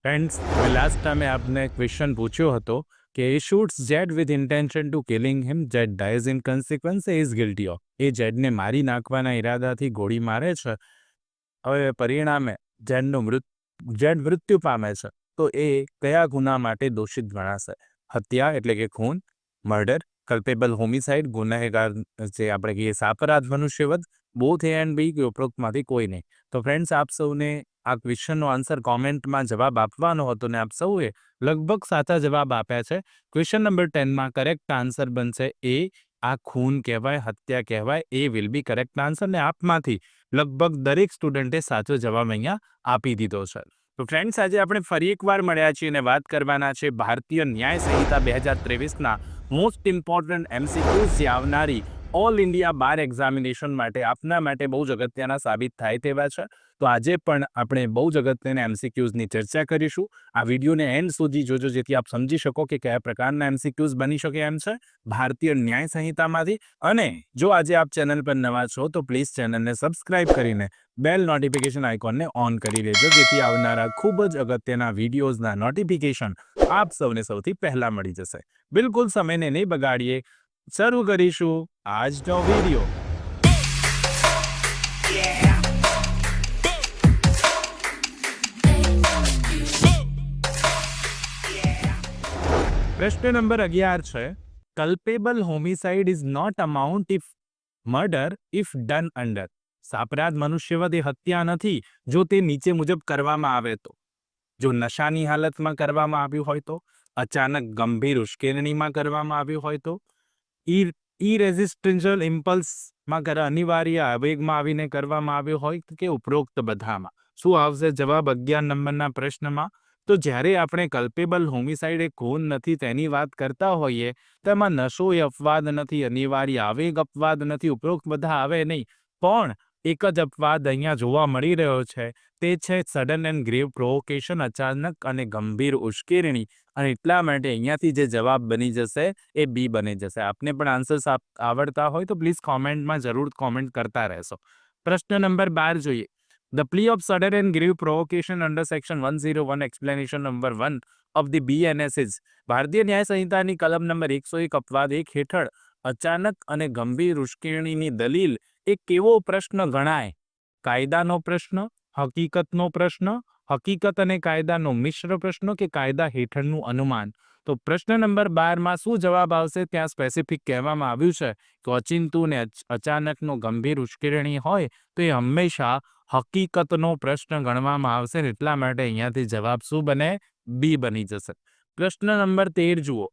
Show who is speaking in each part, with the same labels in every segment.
Speaker 1: Friends, મેં last ટાઈમે આપને ક્વેશ્ચન પૂછ્યો હતો કે shoots Z with intention to killing him, Z dies in consequence is guilty of. એ જેડને મારી નાખવાના ઈરાદાથી ગોળી મારે છે. હવે પરિણામે જેડ મૃત્યુ પામે છે, તો એ કયા ગુના માટે દોષિત ગણાશે? હત્યા એટલે કે ખૂન, મર્ડર, કલ્પેબલ હોમિસાઇડ ગુનેગાર જે આપણે કહીએ સાપરાધ, મનુષ્યવધ, બોથ એ એન્ડ બી કે ઉપરોક્તમાંથી કોઈ નહીં. તો ફ્રેન્ડ્સ, આપ સૌને આ ક્વેશ્ચનનો આન્સર કોમેન્ટમાં જવાબ આપવાનો હતો ને આપ સૌએ લગભગ સાચા જવાબ આપ્યા છે. ક્વેશ્ચન નંબર 10માં કરેક્ટ આન્સર બનશે એ. આ ખૂન કહેવાય, હત્યા કહેવાય. એ વિલ બી કરેક્ટ આન્સર ને આપમાંથી લગભગ દરેક સ્ટુડન્ટે સાચો જવાબ અહીંયા આપી દીધો છે. તો ફ્રેન્ડ્સ, આજે આપણે ફરી એકવાર મળ્યા છીએ અને વાત કરવાના છે ભારતીય ન્યાય સંહિતા 2023ના મોસ્ટ ઇમ્પોર્ટન્ટ MCQs જે આવનારી ઓલ ઇન્ડિયા બાર એક્ઝામિનેશન માટે આપના માટે બહુ જ અગત્યના સાબિત થાય તેવા છે. તો આજે પણ આપણે બહુ જ અગત્યના MCQsની ચર્ચા કરીશું. આ વિડીયોને એન્ડ સુધી જોજો જેથી આપ સમજી શકો કે કયા પ્રકારના MCQs બની શકે એમ છે ભારતીય ન્યાય સંહિતામાંથી. અને જો આજે આપ ચેનલ પર નવા છો તો પ્લીઝ ચેનલને સબસ્ક્રાઇબ કરીને બેલ નોટિફિકેશન આઇકોનને ઓન કરી લેજો જેથી આવનારા ખૂબ જ અગત્યના વિડીયોઝના નોટિફિકેશન આપ સૌને સૌથી પહેલા મળી જશે. બિલકુલ સમયને નહીં બગાડીએ, શરૂ કરીશું આજનો વિડીયો. પ્રશ્ન નંબર 11 છે, culpable homicide is not amount if murder if done under. સાપરાધ મનુષ્યવધ એ હત્યા નથી જો તે નીચે મુજબ કરવામાં આવે તો. જો નશાની હાલતમાં કરવામાં આવ્યું હોય તો, અચાનક ગંભીર ઉશ્કેરણીમાં કરવામાં આવ્યું હોય તો, ઇરેઝિસ્ટેન્શિયલ ઇમ્પલ્સમાં અનિવાર્ય આવેગમાં આવીને કરવામાં આવ્યું હોય કે ઉપરોક્ત બધામાં. શું આવશે જવાબ 11 નંબરના પ્રશ્નમાં? તો જ્યારે આપણે કલ્પેબલ હોમિસાઇડ એ ખૂન નથી તેની વાત કરતા હોઈએ તેમાં નશો એ અપવાદ નથી, અનિવાર્ય આવેગ અપવાદ નથી, ઉપરોક્ત બધા આવે નહીં. પણ એક જ અપવાદ અહીંયા જોવા મળી રહ્યો છે, તે છે સડન એન્ડ ગ્રેવ પ્રોવોકેશન, અચાનક અને ગંભીર ઉશ્કેરણી. અને એટલા માટે અહીંયાથી જે જવાબ બની જશે એ બી બની જશે. આપને પણ આન્સર્સ આવડતા હોય તો પ્લીઝ કોમેન્ટમાં જરૂર કોમેન્ટ કરતા રહેશો. પ્રશ્ન નંબર 12 જોઈએ. The plea of sudden and grave provocation under section 101 explanation number 1 of the BNS is ભારતીય ન્યાય સંહિતાની કલમ નંબર 101 અપવાદ 1 હેઠળ અચાનક અને ગંભીર ઉશ્કેરણીની દલીલ એ કેવો પ્રશ્ન ગણાય? કાયદાનો પ્રશ્ન, હકીકતનો પ્રશ્ન, હકીકત અને કાયદાનો મિશ્ર પ્રશ્ન કે કાયદા હેઠળનું અનુમાન? તો પ્રશ્ન નંબર 12માં શું જવાબ આવશે? ત્યાં સ્પેસિફિક કહેવામાં આવ્યું છે કે ઓચિંતું ને અચાનકનો ગંભીર ઉશ્કેરણી હોય તો એ હંમેશા હકીકતનો પ્રશ્ન ગણવામાં આવશે. એટલા માટે અહીંયાથી જવાબ શું બને? બી બની જશે. પ્રશ્ન નંબર 13 જુઓ.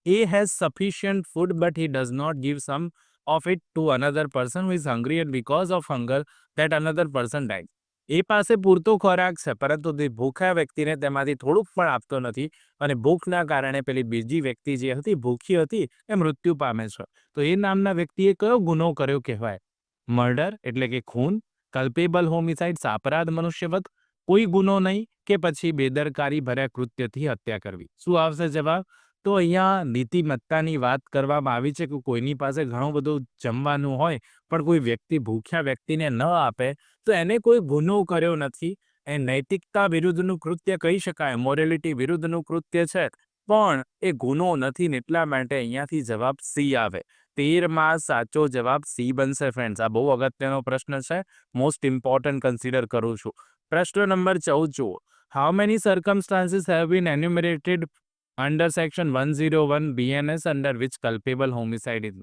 Speaker 1: A has sufficient food but he does not give some of it to another person who is hungry and because of hunger that another person dies. એ પાસે પૂરતો ખોરાક છે પરંતુ તે ભૂખ્યા વ્યક્તિને તેમાંથી થોડુંક પણ આપતો નથી અને ભૂખના કારણે પેલી બીજી વ્યક્તિ જે હતી ભૂખી હતી એ મૃત્યુ પામે છે. તો એ નામના વ્યક્તિએ કયો ગુનો કર્યો કહેવાય? મર્ડર એટલે કે ખૂન, કલ્પેબલ હોમિસાઇડ સાપરાધ મનુષ્યવધ, કોઈ ગુનો નહીં કે પછી બેદરકારી ભર્યા કૃત્યથી હત્યા કરવી. શું આવશે જવાબ? તો અહીંયા નીતિમત્તાની વાત કરવામાં આવી છે કે કોઈની પાસે ઘણું બધું જમવાનું હોય પણ કોઈ વ્યક્તિ ભૂખ્યા વ્યક્તિને ન આપે તો એને કોઈ ગુનો કર્યો નથી. એ નૈતિકતા વિરુદ્ધનું કૃત્ય કહી શકાય, મોરેલિટી વિરુદ્ધનું કૃત્ય છે પણ એ ગુનો નથી. એટલા માટે અહીંયાથી જવાબ સી આવે. 13માં સાચો જવાબ સી બનશે. ફ્રેન્ડ્સ, આ બહુ અગત્યનો પ્રશ્ન છે, મોસ્ટ ઇમ્પોર્ટન્ટ કન્સિડર કરું છું. પ્રશ્ન નંબર 14 જુઓ. How many circumstances have been enumerated under section 101 BNS under which culpable homicide is?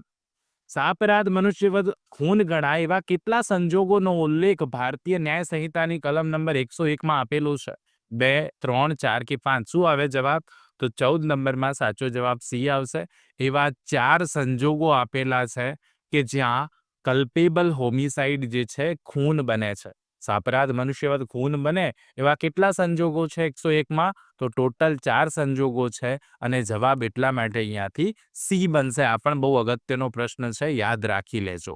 Speaker 1: સાપરાધ મનુષ્યવધ ખૂન ગણાય એવા કેટલા સંજોગોનો ઉલ્લેખ ભારતીય ન્યાય સંહિતાની કલમ નંબર 101માં આપેલો છે? 2, 3, 4 કે 5? શું આવે જવાબ? તો 14 નંબરમાં સાચો જવાબ સી આવશે. એવા 4 સંજોગો આપેલા છે કે જ્યાં કલ્પેબલ હોમિસાઇડ જે છે ખૂન બને છે. સાપરાધ મનુષ્યવધ ખૂન બને એવા કેટલા સંજોગો છે 101માં? તો ટોટલ 4 સંજોગો છે અને જવાબ એટલા માટે અહીંયાથી સી બનશે. આ પણ બહુ અગત્યનો પ્રશ્ન છે, યાદ રાખી લેજો.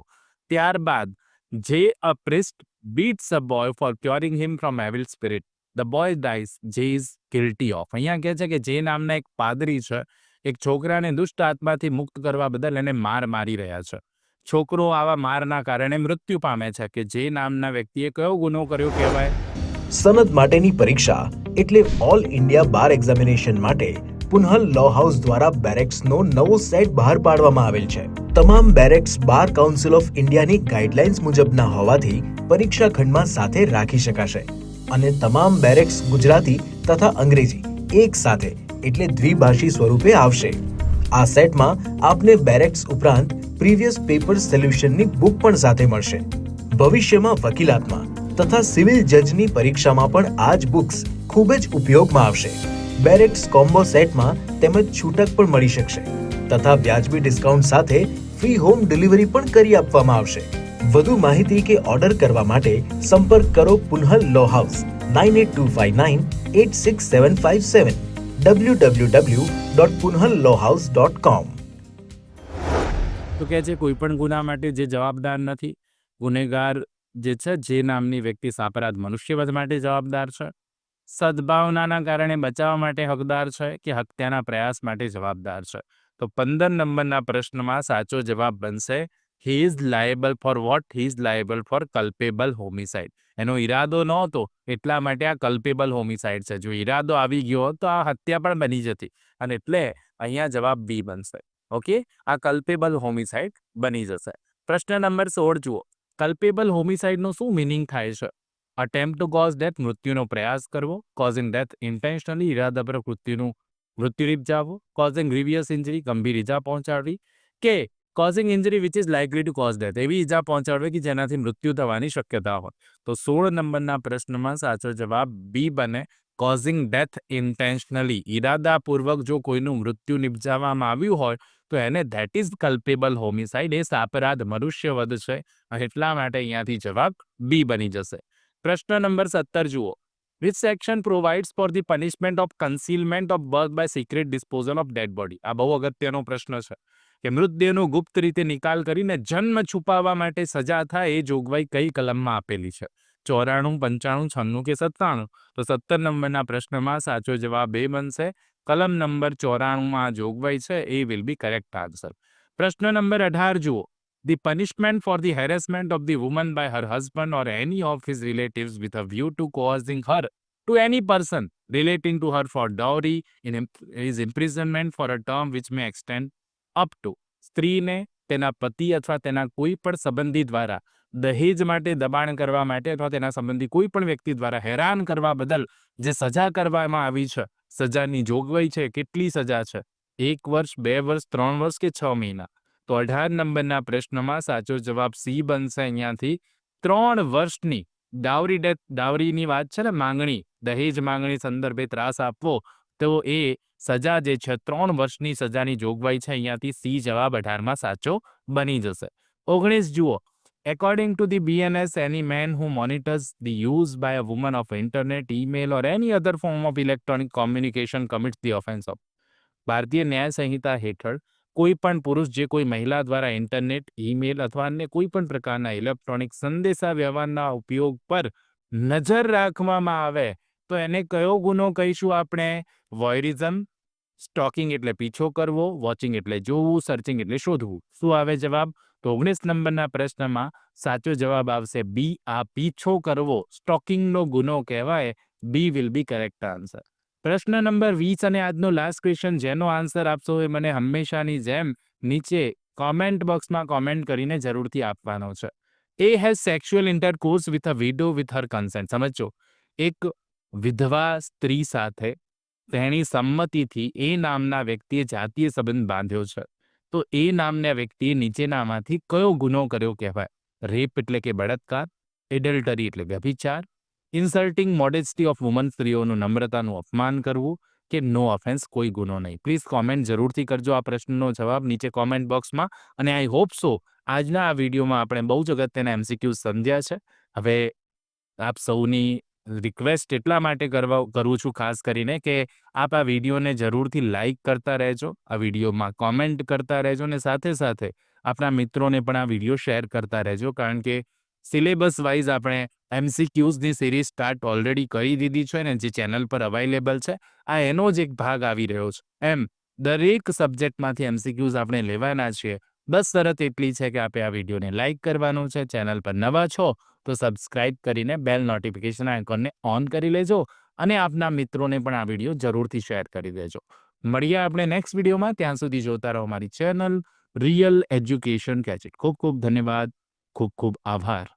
Speaker 1: ત્યારબાદ, જે a priest beats a boy for curing him from evil spirit, the boy dies, જે ઇઝ ગિલ્ટી ઓફ. અહીંયા કહે છે કે જે નામના એક પાદરી છે એક છોકરાને દુષ્ટ આત્માથી મુક્ત કરવા બદલ એને મારી રહ્યા છે. છોકરો આવા મારના કારણે મૃત્યુ પામે છે કે જે નામના વ્યક્તિએ કયો ગુનો કર્યો કહેવાય?
Speaker 2: સનદ માટેની પરીક્ષા એટલે ઓલ ઇન્ડિયા બાર એક્ઝામિનેશન માટે પુનઃ લો હાઉસ દ્વારા બેરેક્સનો નવો સેટ બહાર પાડવામાં આવેલ છે. તમામ બેરેક્સ બાર કાઉન્સિલ ઓફ ઇન્ડિયાની ગાઈડલાઇન્સ મુજબના હોવાથી પરીક્ષા ખંડમાં સાથે રાખી શકાશે અને તમામ બેરેક્સ ગુજરાતી તથા અંગ્રેજી એક સાથે એટલે દ્વિભાષી સ્વરૂપે આવશે. આ સેટમાં આપને બેરેક્સ ઉપરાંત પ્રીવિયસ પેપર સોલ્યુશનની બુક પણ સાથે મળશે. ભવિષ્યમાં વકીલાતમાં તથા સિવિલ જજની પરીક્ષામાં પણ આ જ બુક્સ ખૂબ જ ઉપયોગમાં આવશે. બેરેક્સ કોમ્બો સેટમાં તેમજ છૂટક પણ મળી શકશે તથા વ્યાજબી ડિસ્કાઉન્ટ સાથે ફ્રી હોમ ડિલિવરી પણ કરી આપવામાં આવશે. વધુ માહિતી કે ઓર્ડર કરવા માટે સંપર્ક કરો પુનઃ લો હાઉસ 9825986757 www.punhalawhouse.com.
Speaker 1: તો કહે છે કોઈ પણ ગુના માટે જે જવાબદાર નથી, ગુનેગાર જે છે જે નામની વ્યક્તિ સાપરાધ મનુષ્યવધ માટે જવાબદાર છે, સદભાવનાના કારણે બચાવવા માટે હકદાર છે કે હત્યાના પ્રયાસ માટે જવાબદાર છે. તો 15 નંબરના પ્રશ્નમાં સાચો જવાબ બનશે he is liable for what? He is liable for culpable homicide. એનો ઈરાદો નહોતો એટલા માટે આ કલ્પેબલ હોમિસાઇડ છે. જો ઈરાદો આવી ગયો તો આ હત્યા પણ બની જતી અને એટલે અહીંયા જવાબ બી બનશે. ઓકે, આ કલ્પેબલ હોમિસાઇડ બની જશે. પ્રશ્ન નંબર 16 જુઓ. કલ્પેબલ હોમિસાઇડનો શું મિનિંગ થાય છે? અટેમ્પ્ટ ટુ કોઝ ડેથ, મૃત્યુનો પ્રયાસ કરવો. કોઝિંગ ડેથ ઇન્ટેન્શનલી, ઈરાદાપૂર્વક મૃત્યુ નિપજાવવો. કોઝિંગ ગ્રીવિયસ ઇન્જરી, ગંભીર ઈજા પહોંચાડવી. કે causing injury which is likely two cause death, એવી ઈજા પહોંચાડવી કે જેનાથી મૃત્યુ થવાની શક્યતા હોય. તો 16 નંબરના પ્રશ્નમાં સાચો જવાબ બી બને, કોઝિંગ ડેથ ઇન્ટેન્શનલી. ઈરાદાપૂર્વક જો કોઈનું મૃત્યુ નિપજાવવામાં આવ્યું હોય તો એને ધેટ ઇઝ કલ્પેબલ હોમિસાઇડ, એ સાપરાધ મનુષ્યવધ છે. એટલા માટે અહીંયાથી જવાબ બી બની જશે. પ્રશ્ન નંબર 17 જુઓ. Which section provides for the punishment of concealment of birth by secret disposal of dead body? આ બહુ અગત્યનો પ્રશ્ન છે કે મૃતદેહનો ગુપ્ત રીતે નિકાલ કરીને જન્મ છુપાવવા માટે સજા થાય એ જોગવાઈ કઈ કલમમાં આપેલી છે? 94, 95, 96 કે 97? તો 17 નંબરના પ્રશ્નમાં સાચો જવાબ એ બનશે, કલમ નંબર 94માં આ જોગવાઈ છે, એ વિલ બી કરેક્ટ આન્સર. પ્રશ્ન નંબર 18 જુઓ. The punishment for the harassment of the woman by her husband or any of his relatives with a view to causing her to any person relating to her for dowry is imprisonment for a term which may extend up to. સ્ત્રીને તેના પતિ અથવા તેના કોઈ પણ સંબંધી દ્વારા દહેજ માટે દબાણ કરવા માટે અથવા તેના સંબંધી કોઈ પણ વ્યક્તિ દ્વારા હેરાન કરવા બદલ જે સજા કરવામાં આવી છે, સજાની જોગવાઈ છે, કેટલી સજા છે? 1 વર્ષ, 2 વર્ષ, 3 વર્ષ કે 6 મહિના? તો 18 નંબરના પ્રશ્નમાં સાચો જવાબ સી બનશે. અહીંયાથી 3 વર્ષની દાવરીની વાત છે ને, માંગણી, દહેજ માંગણી સંદર્ભે ત્રાસ આપવો, તો એ સજા જે છે 3 વર્ષની સજાની જોગવાઈ છે. અહીંયાથી સી જવાબ 18માં સાચો બની જશે. 19 જુઓ. According to the BNS, any man who monitors the use by a woman of internet, email or any other form of electronic communication commits the offense of. ભારતીય ન્યાય સંહિતા હેઠળ કોઈ પણ પુરુષ જે કોઈ મહિલા દ્વારા ઇન્ટરનેટ, ઈમેલ અથવા અન્ય કોઈ પણ પ્રકારના ઇલેક્ટ્રોનિક સંદેશા વ્યવહારના ઉપયોગ પર નજર રાખવામાં આવે તો એને કયો ગુનો કહીશું આપણે? વોયરિઝમ. સ્ટોકિંગ એટલે પીછો કરવો, વોચિંગ એટલે જોવું, સર્ચિંગ એટલે શોધવું. શું આવે જવાબ? તો 19 નંબરના પ્રશ્નમાં સાચો જવાબ આવશે બી, આ પીછો કરવો સ્ટોકિંગનો ગુનો કહેવાય. બી વિલ બી કરેક્ટ આન્સર. પ્રશ્ન નંબર 20 અને આજનો લાસ્ટ ક્વેશ્ચન, જેનો આન્સર આપશો એ મને હંમેશાની જેમ નીચે કોમેન્ટ બોક્સમાં કોમેન્ટ કરીને જરૂરથી આપવાનો છે. A has sexual intercourse with a widow with her consent. સમજો, એક વિધવા સ્ત્રી સાથે તેની સંમતિથી એ નામના વ્યક્તિએ જાતીય સંબંધ બાંધ્યો છે, તો એ નામના વ્યક્તિએ નીચેનામાંથી કયો ગુનો કર્યો કહેવાય? રેપ એટલે કે બળાત્કાર, એડલ્ટરી એટલે વ્યભિચાર, ઇન્સલ્ટિંગ મોડેસ્ટી ઓફ વુમન, સ્ત્રીઓનું નમ્રતાનું અપમાન કરવું, કે નો ઓફેન્સ, કોઈ ગુનો નહીં. પ્લીઝ કોમેન્ટ જરૂરથી કરજો આ પ્રશ્નનો જવાબ નીચે કોમેન્ટ બોક્સમાં. અને આઈ હોપ સો આજના આ વિડીયોમાં આપણે બહુ જ અગત્યના MCQ સમજ્યા છે. હવે આપ સૌની રિક્વેસ્ટ એટલા માટે કરું છું ખાસ કરીને કે આપ આ વિડીયોને જરૂરથી લાઇક કરતા રહેજો, આ વિડીયોમાં કોમેન્ટ કરતા રહેજો અને સાથે સાથે આપણા મિત્રોને પણ આ વિડીયો શેર કરતા રહેજો, કારણ કે સિલેબસ વાઇઝ આપણે MCQsની સિરીઝ સ્ટાર્ટ ઓલરેડી કરી દીધી છે ને, જે ચેનલ પર અવેલેબલ છે. આ એનો જ એક ભાગ આવી રહ્યો છે. એમ દરેક સબ્જેક્ટમાંથી MCQs આપણે લેવાના છીએ. બસ શરત એટલી છે કે આપે આ વિડીયોને લાઇક કરવાનો છે. ચેનલ પર નવા છો તો સબસ્ક્રાઇબ કરીને બેલ નોટિફિકેશન આઇકોનને ઓન કરી લેજો અને આપના મિત્રોને પણ આ વિડીયો જરૂરથી શેર કરી દેજો. મળીએ આપણે નેક્સ્ટ વિડીયોમાં. ત્યાં સુધી જોતા રહો મારી ચેનલ રિયલ એજ્યુકેશન ગેજેટ. ખૂબ ખૂબ ધન્યવાદ. ખૂબ ખૂબ આભાર.